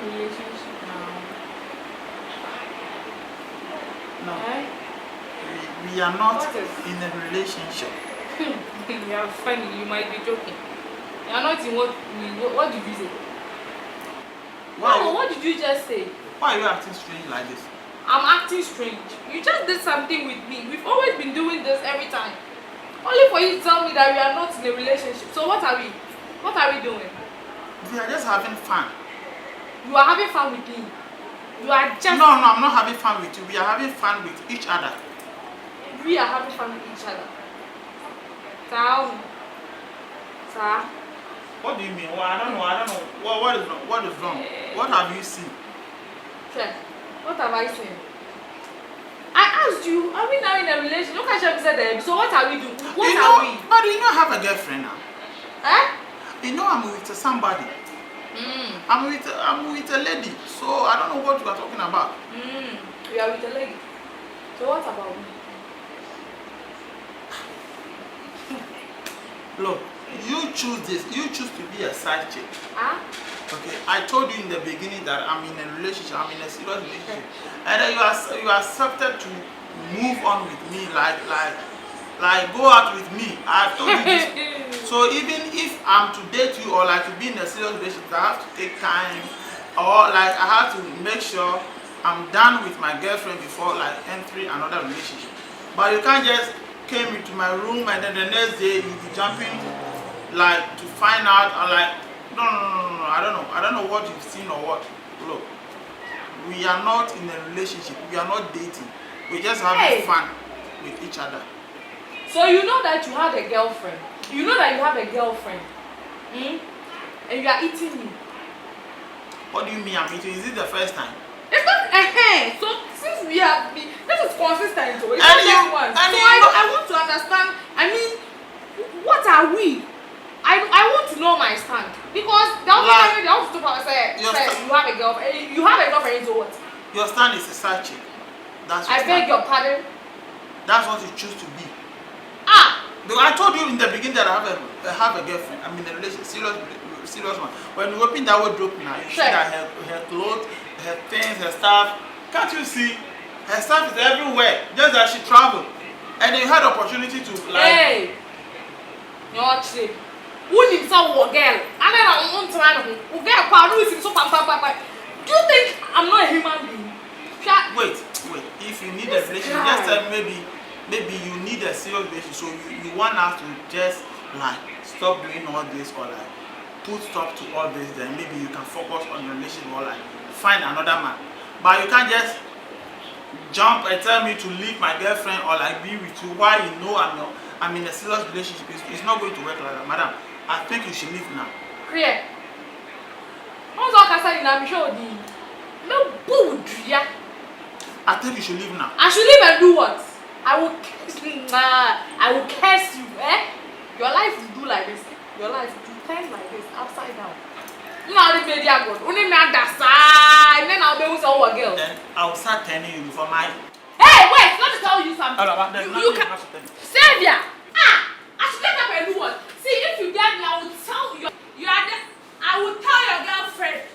relationship now. No. Eh? We are not What is? in a relationship. You are funny. You might be joking. You are not in what did you say? Why? No, what did you just say? Why are you acting strange like this? I'm acting strange. You just did something with me. We've always been doing this every time. Only for you to tell me that we are not in a relationship. So what are we? What are we doing? We are just having fun. You are having fun with me. You are just... No, I'm not having fun with you. We are having fun with each other. We are having fun with each other. Sir. Sir. What do you mean? Well, I don't know. What is wrong? What is wrong? What have you seen? Check. What have I seen? I asked you, are we now in a relationship? Look at you said that. So what are we doing? What are we? But you know I have a girlfriend now. Eh? You know I'm with somebody. I'm with a lady. So I don't know what you are talking about. You are with a lady. So what about me? Look, you choose this. You choose to be a side chick. Huh? Okay, I told you in the beginning that I'm in a relationship. I'm in a serious relationship, and then you accepted to move on with me, like go out with me. I've told you this. So even if I'm to date you or like to be in a serious relationship, I have to take time, or like I have to make sure I'm done with my girlfriend before like entering another relationship. But you can't just came into my room and then the next day you be jumping like to find out or like no, I don't know what you've seen or what. Look, we are not in a relationship, we are not dating, we're just having fun with each other. So you know that you have a girlfriend. You know that you have a girlfriend. And you are eating me. What do you mean I'm eating? Is it the first time? It's not so since we have been, this is consistent. So it's And not just once. So I want to understand. I mean, what are we? I want to know my stand because the other time they want to talk about say you have a girlfriend. You have a girlfriend, so what? Your stand is a side chick. That's I beg your pardon. That's what you choose to be. Because I told you in the beginning that I have a girlfriend. I'm in a relationship, serious one. When you open that wardrobe now, you see that her clothes, her things, her stuff. Can't you see? Her stuff is everywhere. Just that she traveled, and then you had the opportunity to like. Hey, you're cheap. Who needs a girl? And then I want to run away. Who get so do you think I'm not a human being? Wait. If you need a relationship, just tell me maybe you need a serious relationship. So you want us to just like stop doing all this or like put stop to all this. Then maybe you can focus on your relationship or like find another man. But you can't just jump and tell me to leave my girlfriend or like be with you while you know I'm in a serious relationship. It's not going to work like that, madam. I think you should leave now. Clear. I'm sure no boo. I think you should leave now. I should leave and do what? I will curse you, Your life will do like this. Your life will turn like this, upside down. Now the media good. Only me understand. And then I'll be with our girl. Then I'll start turning you before my. Hey, wait! Let me tell you something. You can have to tell me. Savior. I should let up and do what? See, if you get me, I will tell you. You are there. I will tell your girlfriend.